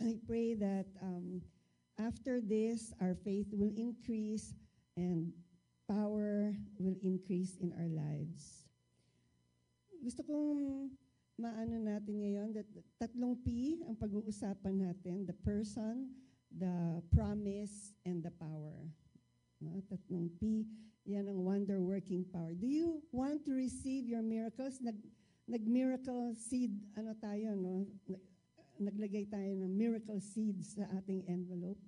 I pray that after this, our faith will increase and power will increase in our lives. Gusto kong maano natin ngayon that tatlong P ang pag-uusapan natin, the person, the promise, and the power. No? Tatlong P, yan ang wonder-working power. Do you want to receive your miracles? Nag-miracle seed, tayo, no? Naglagay tayo ng miracle seeds sa ating envelope.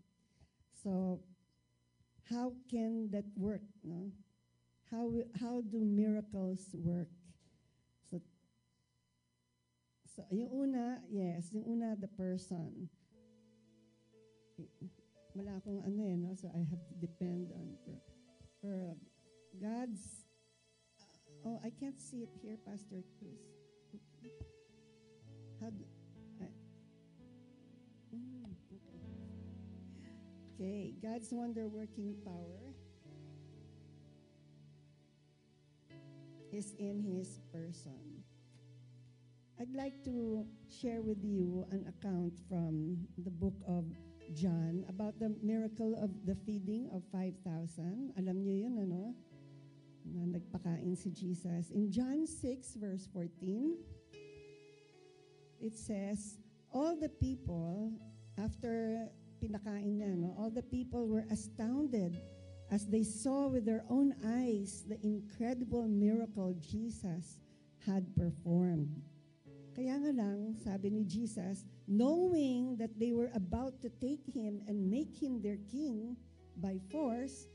So, how can that work? No? How do miracles work? So yung una, yes, yung una, the person. Wala akong no? So I have to depend on for God's, I can't see it here, Pastor Chris. How do, okay, God's wonder-working power is in His person. I'd like to share with you an account from the book of John about the miracle of the feeding of 5,000. Alam niyo yun, ano? Na nagpakain si Jesus. In John 6, verse 14, it says, all the people, after pinakain niya, no, all the people were astounded as they saw with their own eyes the incredible miracle Jesus had performed. Kaya nga lang, sabi ni Jesus, knowing that they were about to take Him and make Him their king by force,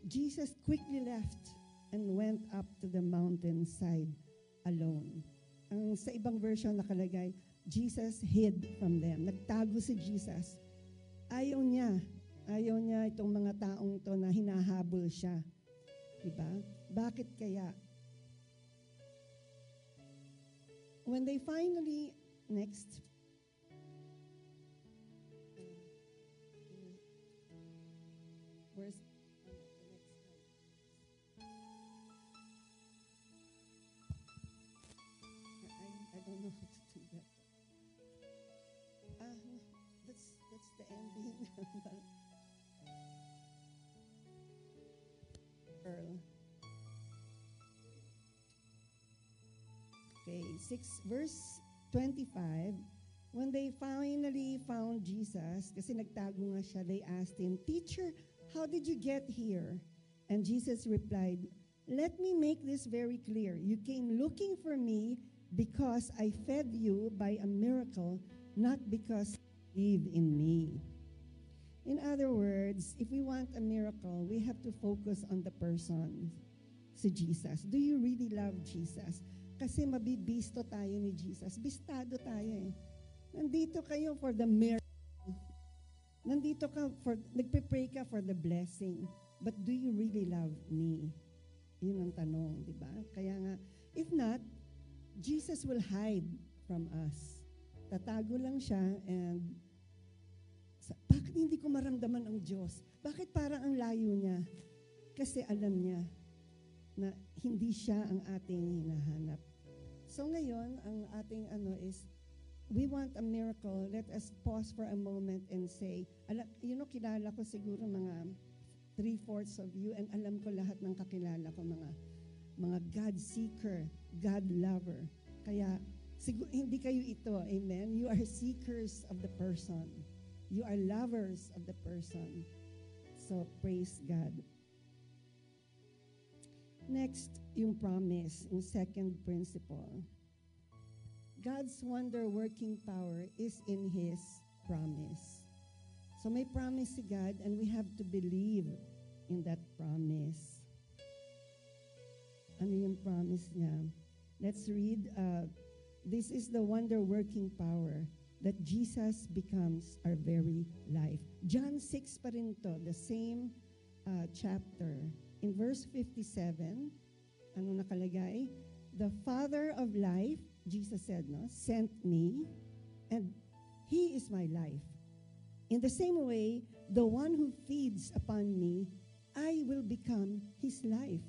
Jesus quickly left and went up to the mountainside alone. Ang sa ibang version nakalagay, Jesus hid from them. Nagtago si Jesus. Ayaw niya itong mga taong to na hinahabol siya. Diba? Bakit kaya? When they finally, next, where's the next slide? I don't know how to do that. That's the ending. Earl. Okay, verse 25, when they finally found Jesus, kasi nagtago nga siya, they asked Him, Teacher, how did you get here? And Jesus replied, let me make this very clear. You came looking for me because I fed you by a miracle, not because you believe in me. In other words, if we want a miracle, we have to focus on the person, si Jesus. Do you really love Jesus? Kasi mabibisto tayo ni Jesus. Bistado tayo eh. Nandito kayo for the miracle. Nandito ka nagpe-pray ka for the blessing. But do you really love me? Yun ang tanong, di ba? Kaya nga, if not, Jesus will hide from us. Tatago lang siya and bakit hindi ko maramdaman ang Diyos? Bakit parang ang layo niya? Kasi alam niya na hindi siya ang ating hinahanap. So ngayon, ang ating is, we want a miracle. Let us pause for a moment and say, kilala ko siguro mga 3/4 of you and alam ko lahat ng kakilala ko, mga God seeker, God lover. Kaya, hindi kayo ito, amen? You are seekers of the person. You are lovers of the person. So, praise God. Next, yung promise, yung second principle. God's wonder-working power is in His promise. So may promise si God and we have to believe in that promise. Ano yung promise niya? Let's read. This is the wonder-working power that Jesus becomes our very life. John 6 pa rin to, the same chapter. In verse 57, ano nakalagay? The Father of life, Jesus said, sent me, and He is my life. In the same way, the one who feeds upon me, I will become his life.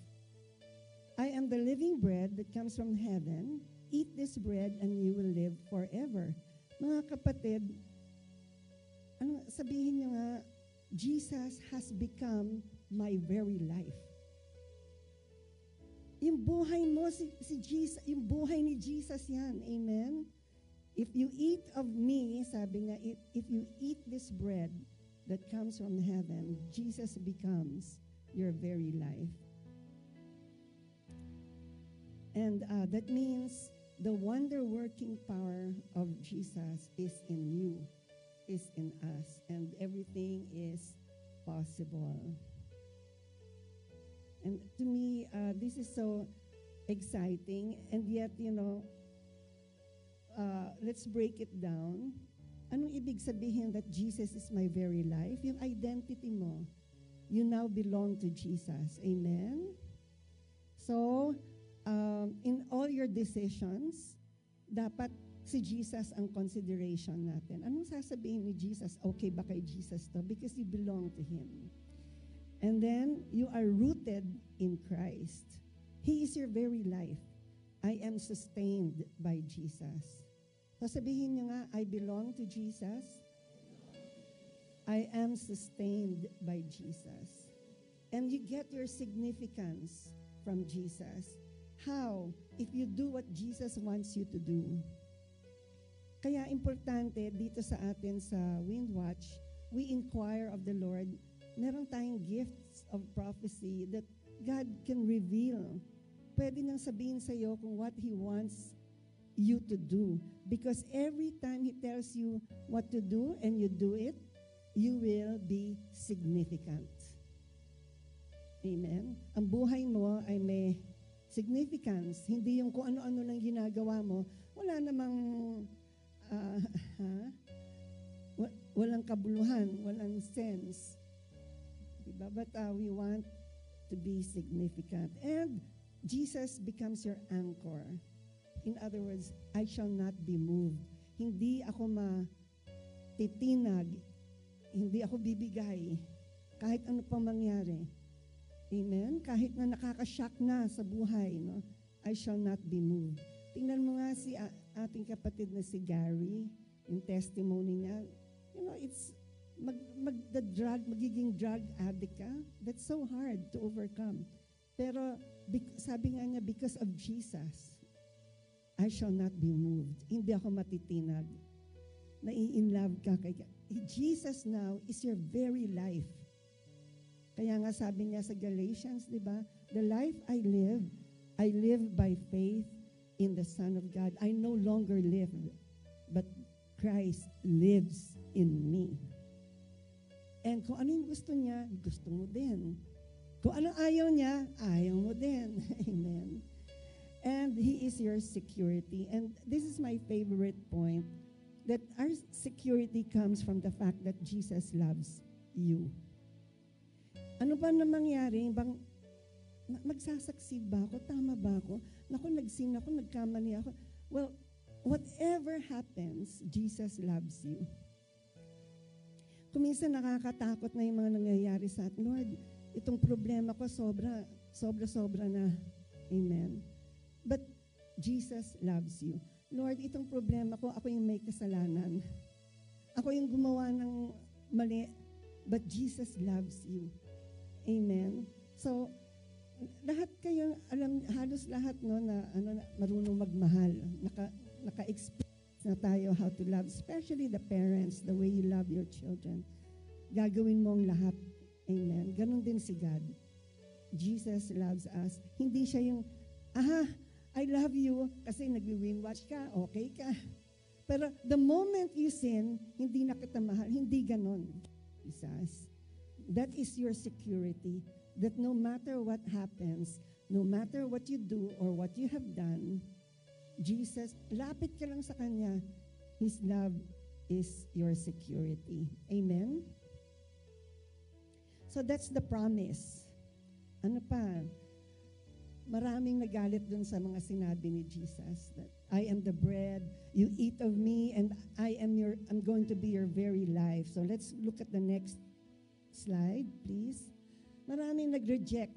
I am the living bread that comes from heaven. Eat this bread and you will live forever. Mga kapatid, Ano, sabihin niyo nga, Jesus has become my very life. Yung buhay mo, si Jesus, yung buhay ni Jesus yan. Amen? If you eat of me, sabi nga, if you eat this bread that comes from heaven, Jesus becomes your very life. And that means the wonder-working power of Jesus is in you, is in us, and everything is possible. And to me, this is so exciting, and yet, let's break it down. Anong ibig sabihin that Jesus is my very life? Yung identity mo, you now belong to Jesus. Amen? So, in all your decisions, dapat si Jesus ang consideration natin. Anong sasabihin ni Jesus? Okay ba kay Jesus to? Because you belong to Him. And then, you are rooted in Christ. He is your very life. I am sustained by Jesus. So sabihin niyo nga, I belong to Jesus. I am sustained by Jesus. And you get your significance from Jesus. How? If you do what Jesus wants you to do. Kaya importante dito sa atin sa Windwatch, we inquire of the Lord. Meron tayong gifts of prophecy that God can reveal. Pwede nang sabihin sa iyo kung what He wants you to do. Because every time He tells you what to do and you do it, you will be significant. Amen? Ang buhay mo ay may significance. Hindi yung kung ano-ano lang ginagawa mo. Wala namang walang kabuluhan, walang sense. Diba? But we want to be significant. And Jesus becomes your anchor. In other words, I shall not be moved. Hindi ako matitinag. Hindi ako bibigay. Kahit ano pang mangyari. Amen? Kahit na nakakashock na sa buhay, no? I shall not be moved. Tingnan mo nga si ating kapatid na si Gary, yung testimony niya. It's magiging drug addict ka, that's so hard to overcome. Pero sabi nga niya, because of Jesus, I shall not be moved. Hindi ako matitinag. Nai-inlove ka kay Jesus now is your very life. Kaya nga sabi niya sa Galatians, di ba? The life I live by faith in the Son of God. I no longer live, but Christ lives in me. And kung ano yung gusto niya, gusto mo din. Kung ano ayaw niya, ayaw mo din. Amen. And He is your security. And this is my favorite point, that our security comes from the fact that Jesus loves you. Ano ba na mangyari? Magsasucceed ba ako? Tama ba ako? Naku, nagsin ako, nagkamali ako. Well, whatever happens, Jesus loves you. Kung minsan nakakatakot na yung mga nangyayari sa atin, Lord, itong problema ko sobra na. Amen. But Jesus loves you. Lord, itong problema ko, ako yung may kasalanan. Ako yung gumawa ng mali, but Jesus loves you. Amen. So, lahat kayo, halos lahat na marunong magmahal. Naka-experience na tayo how to love, especially the parents, the way you love your children. Gagawin mo ang lahat. Amen. Ganon din si God. Jesus loves us. Hindi siya yung, I love you kasi nag-win-watch ka, okay ka. Pero the moment you sin, hindi na kita mahal. Hindi ganon. Jesus. That is your security. That no matter what happens, no matter what you do or what you have done, Jesus, lapit ka lang sa Kanya. His love is your security. Amen? So that's the promise. Ano pa? Maraming nagalit dun sa mga sinabi ni Jesus that I am the bread, you eat of me, and I'm going to be your very life. So let's look at the next slide, please. Maraming nag-reject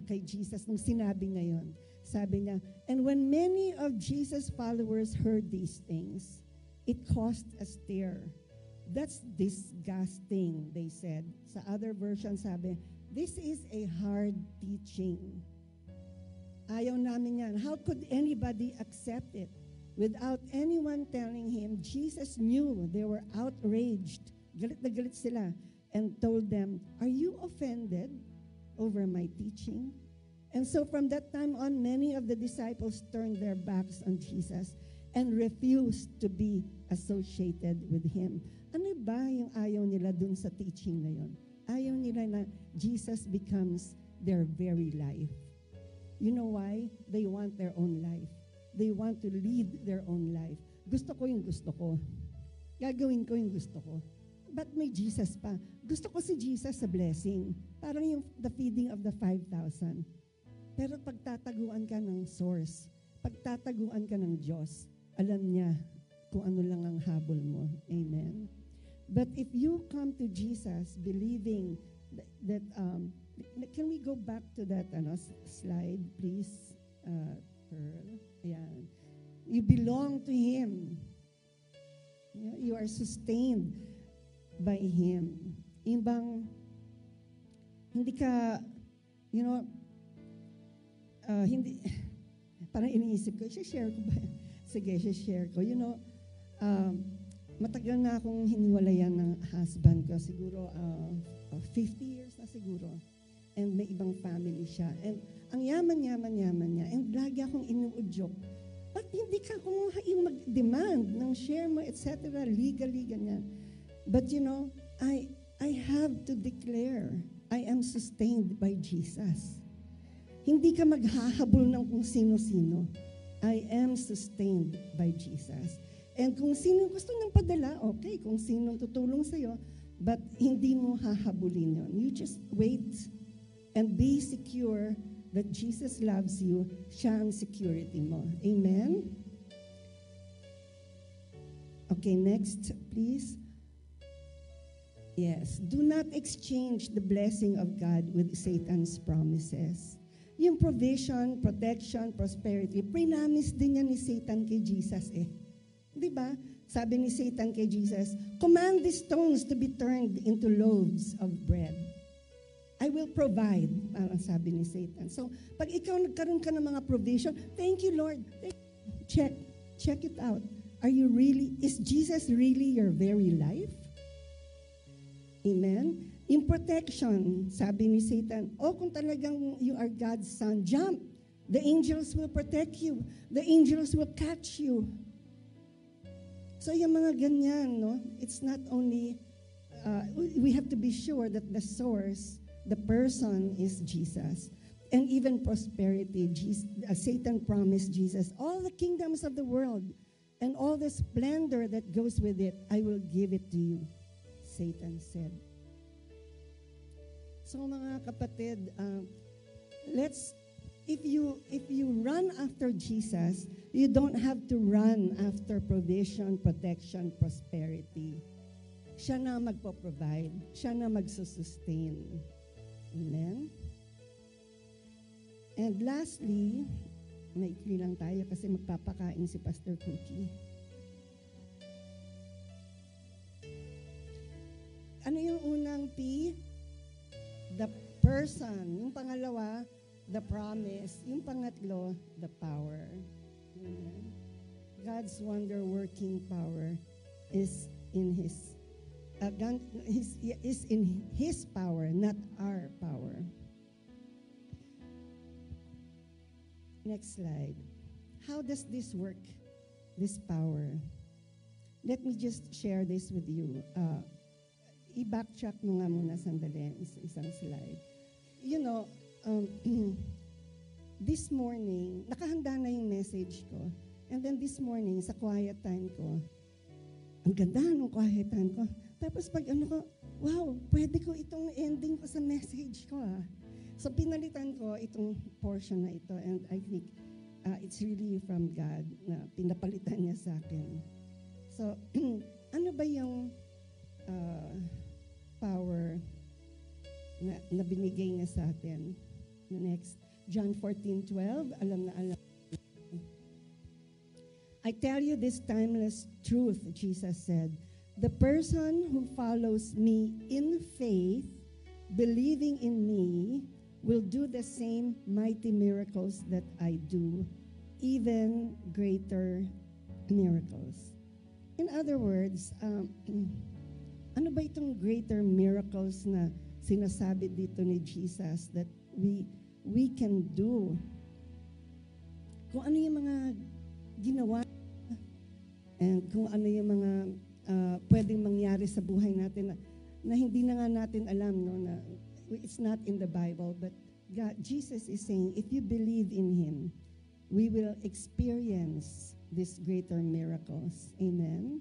kay Jesus nung sinabi ngayon. Sabi niya, and when many of Jesus' followers heard these things, it caused a stir That's disgusting, they said. Sa other version sabi, this is a hard teaching. Ayaw namin yan. How could anybody accept it? Without anyone telling him, Jesus knew they were outraged. Galit na galit sila. And told them, are you offended over my teaching? And so from that time on, many of the disciples turned their backs on Jesus and refused to be associated with him. Ano ba yung ayaw nila dun sa teaching na yun? Ayaw nila na Jesus becomes their very life. You know why? They want their own life. They want to lead their own life. Gusto ko yung gusto ko. Gagawin ko yung gusto ko. But may Jesus pa. Gusto ko si Jesus sa blessing. Parang yung the feeding of the 5,000. Pero pagtataguan ka ng source, pagtataguan ka ng Diyos, alam niya kung ano lang ang habol mo. Amen? But if you come to Jesus believing that can we go back to that slide, please, Pearl? Ayan. You belong to Him. You are sustained by Him. Yung bang, hindi ka, hindi, parang iniisip ko, share ko ba? Sige, share ko. Matagal na akong hiniwalayan ng husband ko. Siguro 50 years na siguro. And may ibang family siya. And ang yaman niya. And lagi akong inuudyok. Ba't hindi ka kumuha yung mag-demand ng share mo, etc. Legally, ganyan. But I have to declare, I am sustained by Jesus. Hindi ka maghahabol ng kung sino-sino. I am sustained by Jesus. And kung sino gusto ng padala, okay. Kung sino tutulong sa'yo, but hindi mo hahabulin yun. You just wait and be secure that Jesus loves you. Siya ang security mo. Amen? Okay, next, please. Yes. Do not exchange the blessing of God with Satan's promises. Yung provision, protection, prosperity, prinamis din yan ni Satan kay Jesus eh. Di ba? Sabi ni Satan kay Jesus, command these stones to be turned into loaves of bread. I will provide, parang sabi ni Satan. So, pag ikaw nagkaroon ka ng mga provision, thank you, Lord. Check it out. Is Jesus really your very life? Amen? In protection, sabi ni Satan, kung talagang you are God's son, jump. The angels will protect you. The angels will catch you. So yung mga ganyan, no? It's not only, we have to be sure that the source, the person is Jesus. And even prosperity, Satan promised Jesus, all the kingdoms of the world and all the splendor that goes with it, I will give it to you, Satan said. So mga kapatid, if you run after Jesus, you don't have to run after provision, protection, prosperity. Siya na magpo-provide. Siya na magsusustain. Amen? And lastly, maikli lang tayo kasi magpapakain si Pastor Cookie. Ano yung unang P? The person. Yung pangalawa, the promise. Yung pangatlo, the power. Amen. God's wonder-working power is in His power, not our power. Next slide. How does this work? This power. Let me just share this with you. I-backtrack mo nga muna sandali isang slide. This morning, nakahanda na yung message ko. And then this morning, sa quiet time ko, ang ganda ng quiet time ko. Tapos pag wow, pwede ko itong ending ko sa message ko So pinalitan ko itong portion na ito and I think it's really from God na pinapalitan niya sa akin. So, ano ba yung power na binigay niya sa atin? Next, John 14:12, alam na alam. I tell you this timeless truth, Jesus said, The person who follows me in faith, believing in me, will do the same mighty miracles that I do, even greater miracles. In other words, ano ba itong greater miracles na sinasabi dito ni Jesus that we can do? Kung ano yung mga ginawa and kung ano yung mga pwedeng mangyari sa buhay natin na hindi na nga natin alam, no, na it's not in the Bible, but Jesus is saying, if you believe in Him, we will experience these greater miracles. Amen?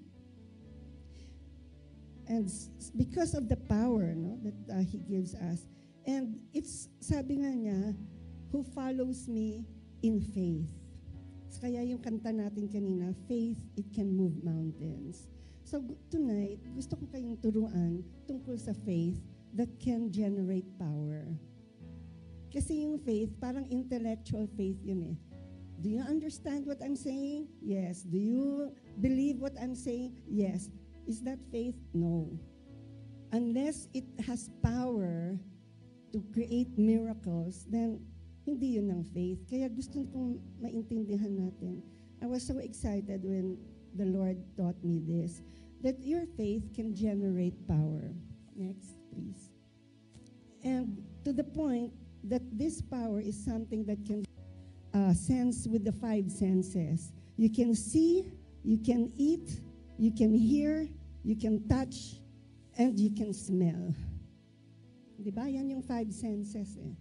And because of the power, no, that He gives us, and it's, sabi nga niya, who follows me in faith. Kaya yung kanta natin kanina, faith, it can move mountains. So tonight, gusto ko kayong turuan tungkol sa faith that can generate power. Kasi yung faith, parang intellectual faith yun eh. Do you understand what I'm saying? Yes. Do you believe what I'm saying? Yes. Is that faith? No. Unless it has power to create miracles, then hindi yun ang faith. Kaya gusto kong maintindihan natin. I was so excited when the Lord taught me this, that your faith can generate power. Next, please. And to the point that this power is something that can sense with the five senses. You can see, you can eat, you can hear, you can touch, and you can smell. Di ba? Yan yung five senses eh.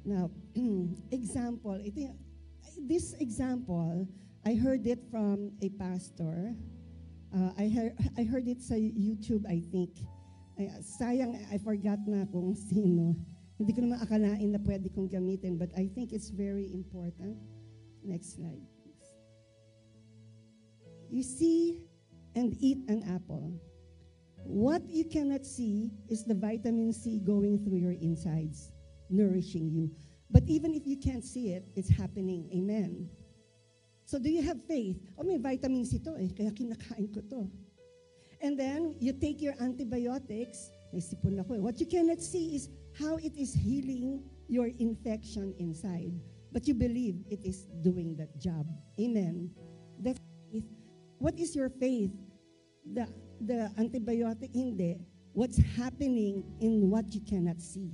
Now, example, this example, I heard it from a pastor. I heard it sa YouTube, I think. Sayang, I forgot na kung sino. Hindi ko naman akalain na pwede kong gamitin, but I think it's very important. Next slide, please. You see and eat an apple. What you cannot see is the vitamin C going through your insides, nourishing you. But even if you can't see it, it's happening. Amen. So do you have faith? Oh, may vitamin C to eh, kaya kinakain ko to. And then, you take your antibiotics, may sipon ako eh. What you cannot see is how it is healing your infection inside. But you believe it is doing that job. Amen. That's faith. What is your faith? The antibiotic, hindi. What's happening in what you cannot see.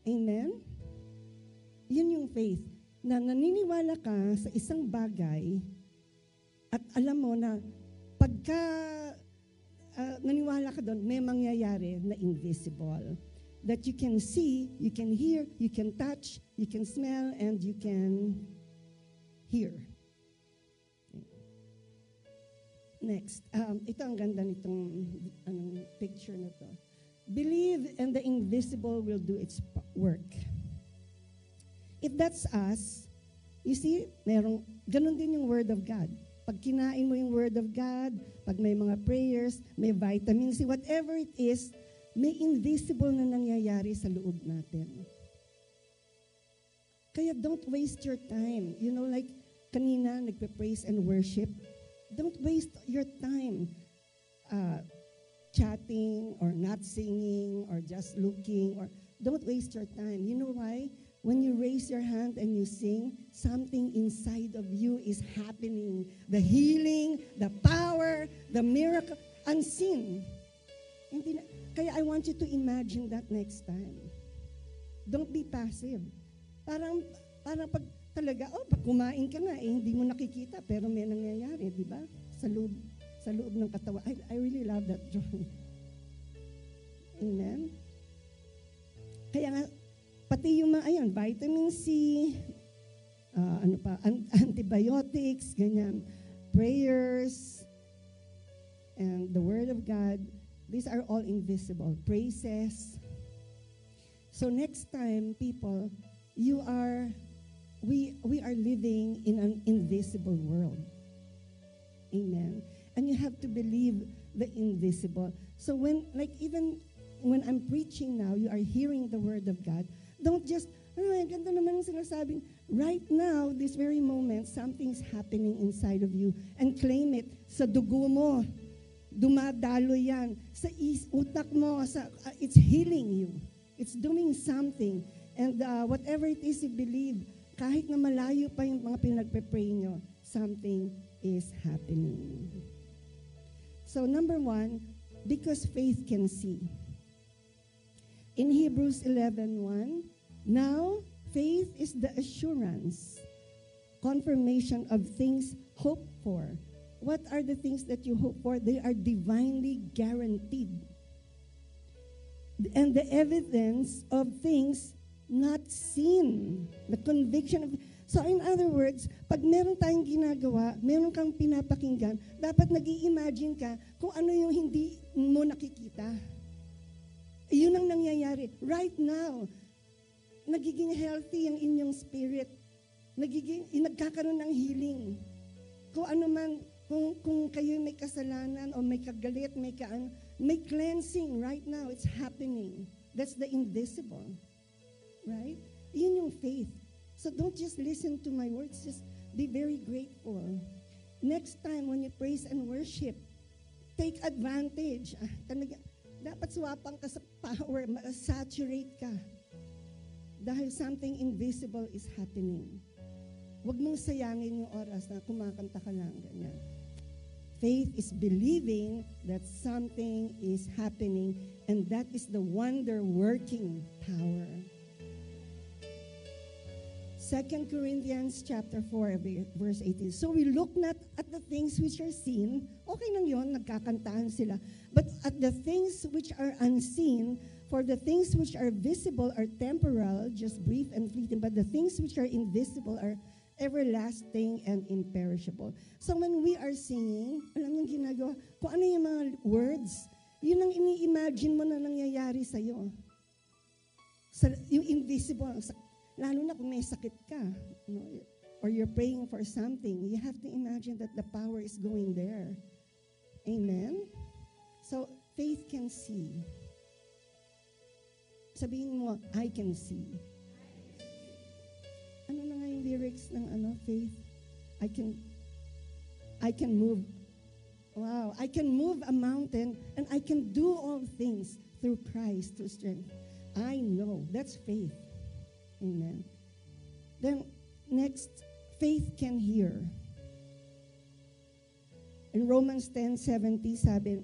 Amen? Yun yung faith. Na naniniwala ka sa isang bagay at alam mo na pagka naniwala ka doon, may mangyayari na invisible. That you can see, you can hear, you can touch, you can smell, and you can hear. Next. Ito ang ganda nitong picture na to. Believe and the invisible will do its work. If that's us, you see, ganun din yung Word of God. Pag kinain mo yung Word of God, pag may mga prayers, may vitamin C, whatever it is, may invisible na nangyayari sa loob natin. Kaya don't waste your time. You know, like kanina, nagpe-praise and worship. Don't waste your time chatting or not singing or just looking. Or don't waste your time. You know why? When you raise your hand and you sing, something inside of you is happening. The healing, the power, the miracle, unseen. Kaya I want you to imagine that next time. Don't be passive. Parang pag talaga, pag kumain ka nga, hindi mo nakikita, pero may nangyayari, di ba? Sa loob ng katawan. I really love that drawing. Amen? Kaya nga, pati yung mga, vitamin C, antibiotics, ganyan, prayers, and the Word of God, these are all invisible. Praises. So next time, people, we are living in an invisible world. Amen. And you have to believe the invisible. So even when I'm preaching now, you are hearing the Word of God. Don't just, ganda naman yung sinasabing, Right now, this very moment, something's happening inside of you. And claim it. Sa dugo mo, dumadalo yan. Sa utak mo, it's healing you. It's doing something. And whatever it is you believe, kahit na malayo pa yung mga pinagpe-pray nyo, something is happening. So number 1, because faith can see. In Hebrews 11:1, now faith is the assurance, confirmation of things hoped for. What are the things that you hope for? They are divinely guaranteed. And the evidence of things not seen. The conviction of... So in other words, pag meron tayong ginagawa, meron kang pinapakinggan, dapat nag-i-imagine ka kung ano yung hindi mo nakikita. Yun ang nangyayari. Right now, nagiging healthy ang inyong spirit. Nagkakaroon ng healing. Kung ano man, kung kayo may kasalanan o may kagalit, may cleansing right now. It's happening. That's the invisible. Right? Yun yung faith. So don't just listen to my words. Just be very grateful. Next time when you praise and worship, take advantage. Dapat suwapang ka sa power, saturate ka. Dahil something invisible is happening. Huwag mong sayangin yung oras na kumakanta ka lang. Ganyan. Faith is believing that something is happening, and that is the wonder-working power. 2 Corinthians chapter 4, verse 18. So we look not at the things which are seen. Okay lang yun, nagkakantahan sila. But at the things which are unseen, for the things which are visible are temporal, just brief and fleeting, but the things which are invisible are everlasting and imperishable. So when we are singing, alam yung ginagawa, kung ano yung mga words, yun ang ini-imagine mo na nangyayari sa'yo. Yung invisible, lalo na kung may sakit ka, or you're praying for something, you have to imagine that the power is going there. Amen? So, faith can see. Sabihin mo, I can see. Ano na nga yung lyrics ng faith? I can move. Wow, I can move a mountain and I can do all things through Christ, through strength. I know. That's faith. Amen. Then, next, faith can hear. In Romans 10:70, sabi,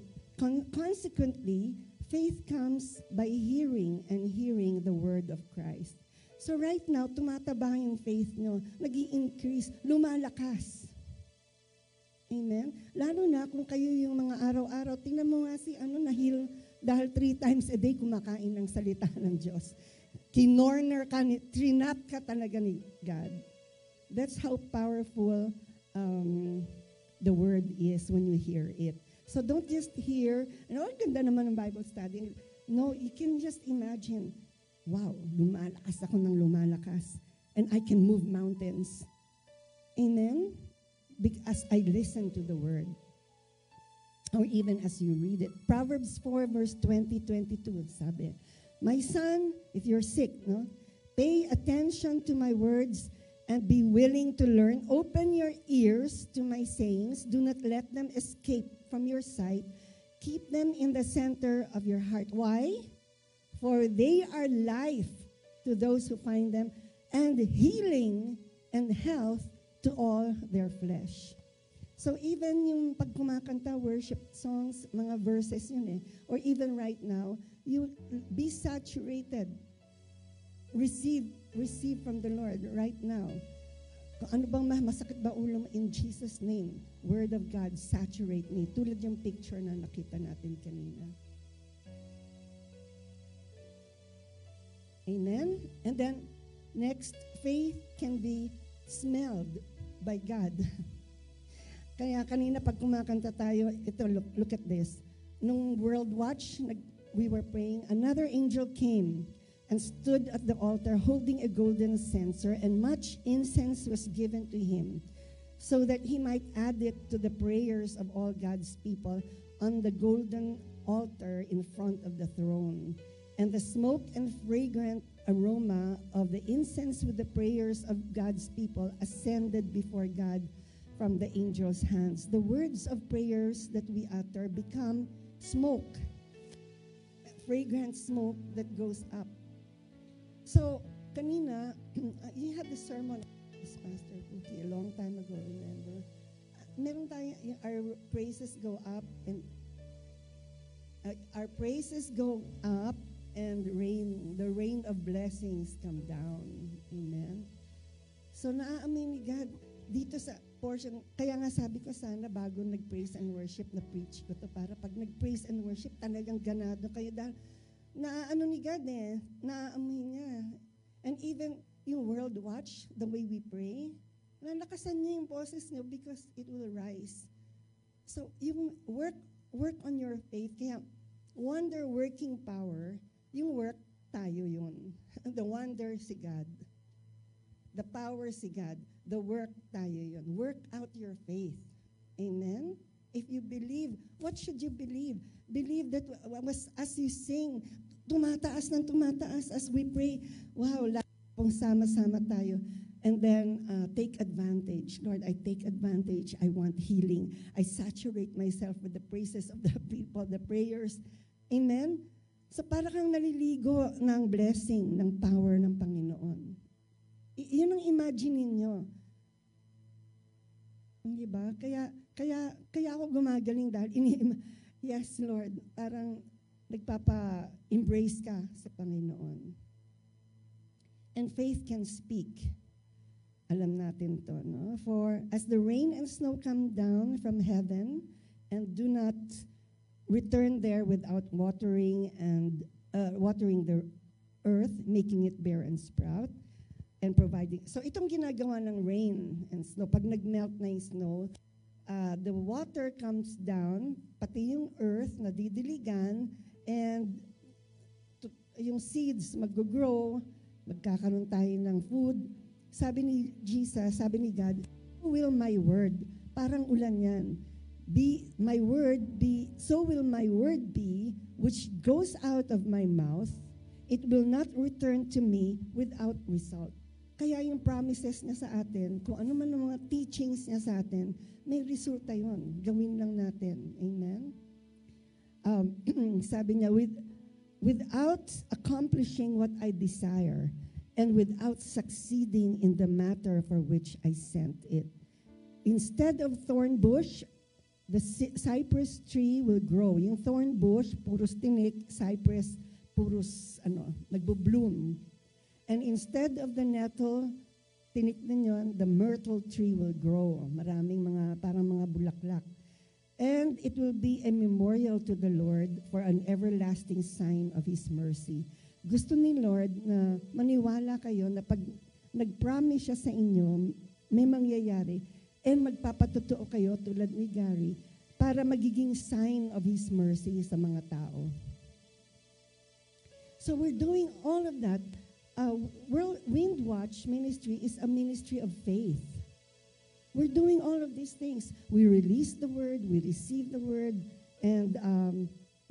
consequently, faith comes by hearing and hearing the word of Christ. So right now, tumataba yung faith nyo, nag-i-increase, lumalakas. Amen? Lalo na kung kayo yung mga araw-araw, tingnan mo nga si na-heal dahil 3 times a day kumakain ng salita ng Diyos. Kinorner ka, trinap ka talaga ni God. That's how powerful the word is when you hear it. So don't just hear, ganda naman ng Bible study. No, you can just imagine, wow, lumalakas ako ng lumalakas. And I can move mountains. Amen? Because I listen to the word. Or even as you read it. Proverbs 4 verse 20-22, sabi, my son, if you're sick, pay attention to my words and be willing to learn. Open your ears to my sayings. Do not let them escape from your sight. Keep them in the center of your heart. Why? For they are life to those who find them, and healing and health to all their flesh. So even yung pag kumakanta, worship songs, mga verses yun or even right now, you be saturated. Receive from the Lord right now. Kung ano bang masakit ba ulo mo, in Jesus' name, Word of God, saturate me. Tulad yung picture na nakita natin kanina. Amen? And then, next, faith can be smelled by God. Kaya kanina pag kumakanta tayo, ito, look at this. Nung World Watch, we were praying, another angel came and stood at the altar holding a golden censer, and much incense was given to him, so that he might add it to the prayers of all God's people on the golden altar in front of the throne. And the smoke and aroma of the incense with the prayers of God's people ascended before God from the angel's hands. The words of prayers that we utter become smoke, fragrant smoke that goes up. So, kanina, you had the sermon, Pastor Cookie, a long time ago, remember? Meron tayo, our praises go up and our praises go up and the rain of blessings come down. Amen? So, naaamin ni God dito sa portion. Kaya nga sabi ko sana bago nag-praise and worship, na-preach ko to para pag nag-praise and worship, talagang ganado kayo dahil naaano ni God naaamoy niya. And even yung world watch, the way we pray, nalakasan niya yung boses niyo because it will rise. So, yung work on your faith. Kaya, wonder working power, yung work, tayo yun. The wonder, si God. The power, si God. The work, tayo yun. Work out your faith. Amen? If you believe, what should you believe? Believe that as you sing, tumataas ng tumataas as we pray. Wow, pong sama-sama tayo. And then take advantage. Lord, I take advantage. I want healing. I saturate myself with the praises of the people, the prayers. Amen? So para kang naliligo ng blessing, ng power ng Panginoon. Yun ang imagine ninyo. Hindi ba? Kaya ako gumagaling dahil yes, Lord, parang nagpapa-embrace ka sa Panginoon. And faith can speak. Alam natin to, no? For as the rain and snow come down from heaven and do not return there without watering the earth, making it bear and sprout, and providing. So itong ginagawa ng rain and snow, pag nag-melt na yung snow, the water comes down, pati yung earth nadidiligan, and yung seeds mag-grow, magkakaroon tayo ng food. Sabi ni Jesus, sabi ni God, so will my word, parang ulan yan, so will my word be, which goes out of my mouth, it will not return to me without result. Kaya yung promises niya sa atin, kung ano man ang mga teachings niya sa atin, may resulta yun. Gawin lang natin. Amen? Sabi niya, without accomplishing what I desire, and without succeeding in the matter for which I sent it. Instead of thorn bush, the cypress tree will grow. Yung thorn bush, puros tinik, cypress, puros, nagbo-bloom. And instead of the nettle, tinik din yun, the myrtle tree will grow. Maraming parang mga bulaklak. And it will be a memorial to the Lord for an everlasting sign of His mercy. Gusto ni Lord na maniwala kayo na pag nag-promise siya sa inyo, may mangyayari, and magpapatotoo kayo tulad ni Gary, para magiging sign of His mercy sa mga tao. So we're doing all of that. Wind Watch Ministry is a ministry of faith. We're doing all of these things. We release the word, we receive the word, and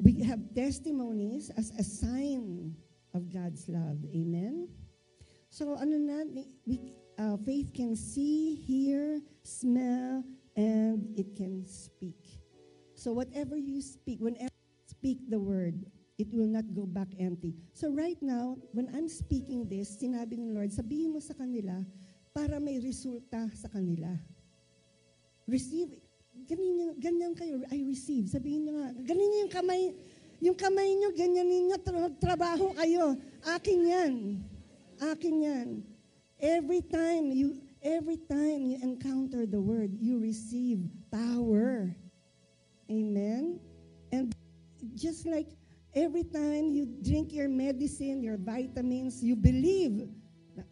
we have testimonies as a sign of God's love. Amen? So, faith can see, hear, smell, and it can speak. So, whatever you speak, whenever you speak the word, it will not go back empty. So, right now, when I'm speaking this, sinabi ng Lord, sabihin mo sa kanila para may resulta sa kanila. Receive. Ganyan kayo, I receive. Sabihin nyo nga, ganyan yung kamay. Yung kamay nyo, ganyan ninyo, trabaho kayo. Akin yan. Akin yan. Every time you encounter the word, you receive power. Amen? And just like every time you drink your medicine, your vitamins, you believe.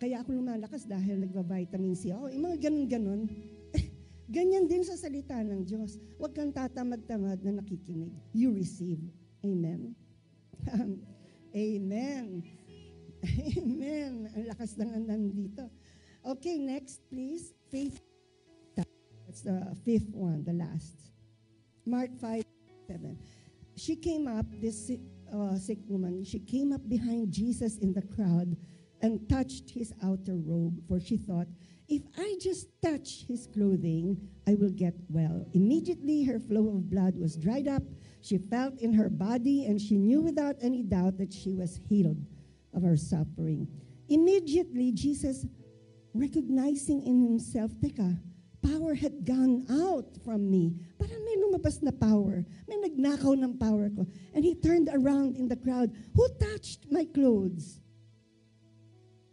Kaya ako lumalakas dahil nagva-vitamin C. Yung mga ganun-ganun. Ganyan din sa salita ng Diyos. Huwag kang tatamad-tamad na nakikinig. You receive. Amen. Amen. Amen. Ang lakas ng nandito. Okay, next please. Faith. That's the fifth one, the last. Mark 5:7. She came up, this sick woman, she came up behind Jesus in the crowd and touched his outer robe, for she thought, if I just touch his clothing, I will get well. Immediately her flow of blood was dried up. She felt in her body, and she knew without any doubt that she was healed of her suffering. Immediately, Jesus, recognizing in himself, teka, power had gone out from me. Parang may lumabas na power. May nagnakaw ng power ko. And he turned around in the crowd, who touched my clothes?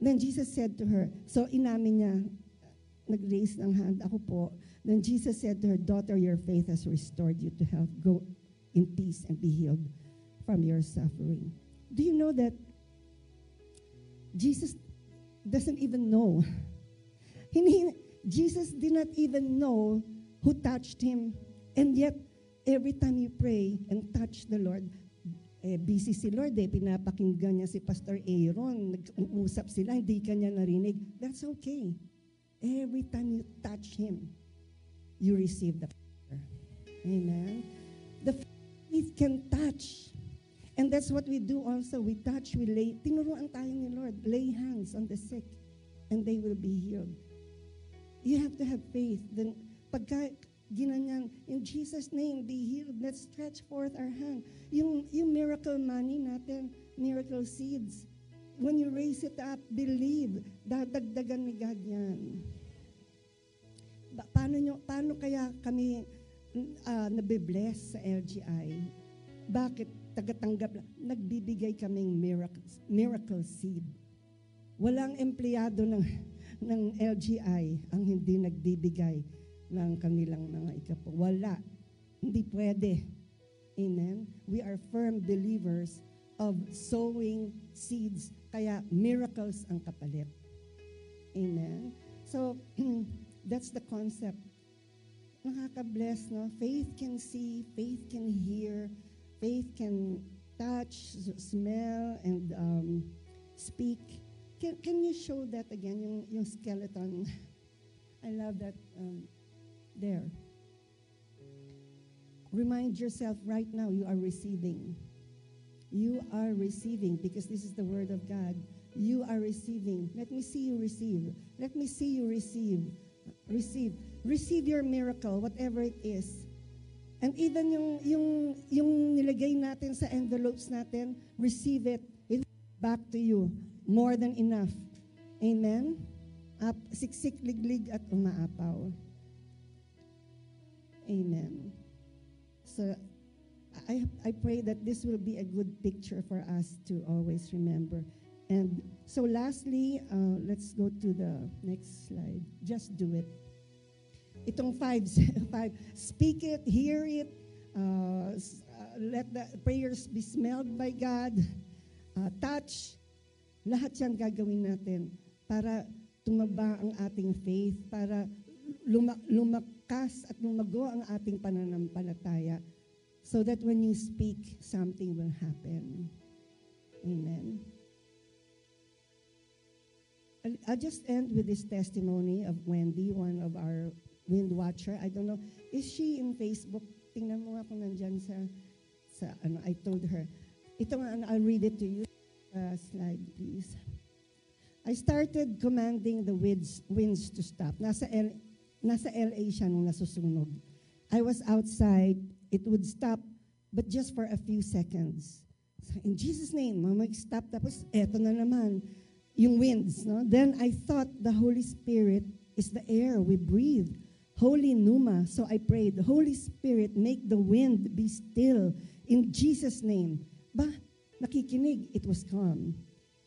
Then Jesus said to her, so inamin niya, nag-raise ng hand, ako po. Then Jesus said to her, daughter, your faith has restored you to health. Go in peace and be healed from your suffering. Do you know that Jesus doesn't even know? Jesus did not even know who touched him. And yet, every time you pray and touch the Lord, busy si Lord, pinapakinggan niya si Pastor Aaron, nag-uusap sila, hindi kanya narinig. That's okay. Every time you touch him, you receive the power. Amen? The faith can touch. And that's what we do also. We touch, we lay. Tinuruan tayo ni Lord. Lay hands on the sick, and they will be healed. You have to have faith. Then, pagka ginanyan, in Jesus' name, be healed. Let's stretch forth our hand. Yung miracle money natin, miracle seeds, when you raise it up, believe, dadagdagan ni God yan. Paano kaya kami nabibless sa LGI? Bakit? Tagatanggap lang. Nagbibigay kaming miracle seed. Walang empleyado ng LGI ang hindi nagbibigay ng kanilang mga ikapo. Wala. Hindi pwede. Amen? We are firm believers of sowing seeds. Kaya miracles ang kapalit. Amen? So, that's the concept. Nakaka-bless, no? Faith can see, faith can hear, faith can touch, smell, and speak. Can you show that again, yung skeleton? I love that there. Remind yourself right now you are receiving. You are receiving because this is the word of God. You are receiving. Let me see you receive. Let me see you receive. Receive. Receive your miracle, whatever it is. And even yung nilagay natin sa envelopes natin, receive it. It will back to you. More than enough. Amen? Siksik, liglig, at umaapaw. Amen. So, I pray that this will be a good picture for us to always remember. And so lastly, let's go to the next slide. Just do it. Itong five, speak it, hear it, let the prayers be smelled by God, touch, lahat yan gagawin natin para tumaba ang ating faith, para lumakas at lumago ang ating pananampalataya so that when you speak, something will happen. Amen. I'll just end with this testimony of Wendy, one of our wind watcher. I don't know, is she in Facebook? Tingnan mo nga kung nandyan sa I told her. Ito nga, I'll read it to you. Slide, please. I started commanding the winds to stop. Nasa LA siya nung nasusunog. I was outside. It would stop, but just for a few seconds. So in Jesus' name, mag-stop. Tapos, eto na naman, yung winds. No? Then I thought the Holy Spirit is the air we breathe. Holy Pneuma. So I prayed, Holy Spirit, make the wind be still. In Jesus' name. Nakikinig, it was calm.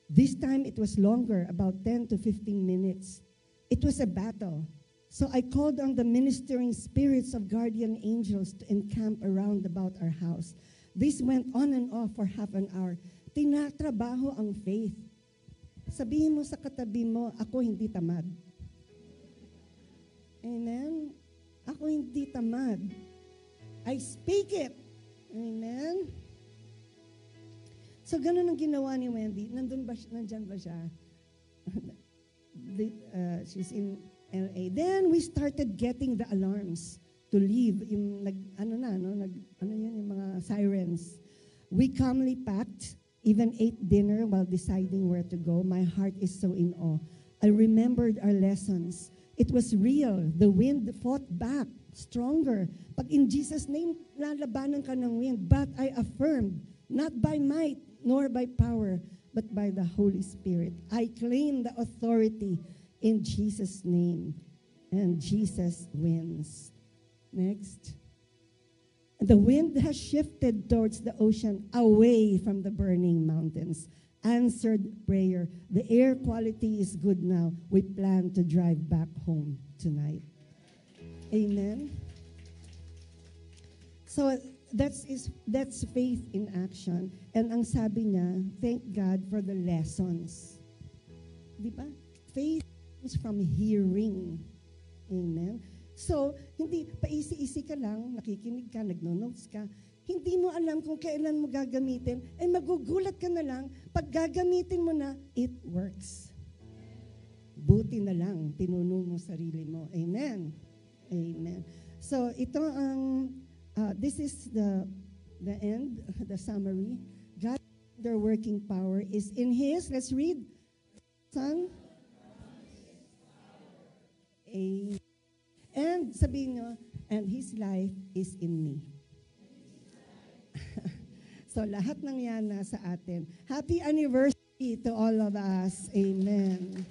This time it was longer, about 10 to 15 minutes. It was a battle. So I called on the ministering spirits of guardian angels to encamp around about our house. This went on and off for half an hour. Tinatrabaho ang faith. Sabihin mo sa katabi mo, ako hindi tamad. Amen? Ako hindi tamad. I speak it. Amen? So, ganun ang ginawa ni Wendy. Nandyan ba siya? She's in LA. Then, we started getting the alarms to leave. Yung yung mga sirens. We calmly packed even ate dinner while deciding where to go. My heart is so in awe. I remembered our lessons. It was real. The wind fought back, stronger. Pag in Jesus' name, lalabanan ka ng wind. But I affirmed, not by might nor by power, but by the Holy Spirit. I claim the authority in Jesus' name. And Jesus wins. Next. The wind has shifted towards the ocean, away from the burning mountains. Answered prayer. The air quality is good now. We plan to drive back home tonight. Amen. So that's faith in action. And ang sabi niya, thank God for the lessons. Di ba? Faith comes from hearing. Amen. So, hindi, paisi-isi ka lang, nakikinig ka, nagno-notes ka, hindi mo alam kung kailan mo gagamitin, ay magugulat ka na lang, pag gagamitin mo na, it works. Buti na lang, tinuno mo sarili mo. Amen. Amen. So, ito ang, this is the end, the summary. God's working power is in His, let's read, Son. Amen. And sabihin nyo, and His life is in me. So lahat ng yan nasa atin. Happy anniversary to all of us. Amen.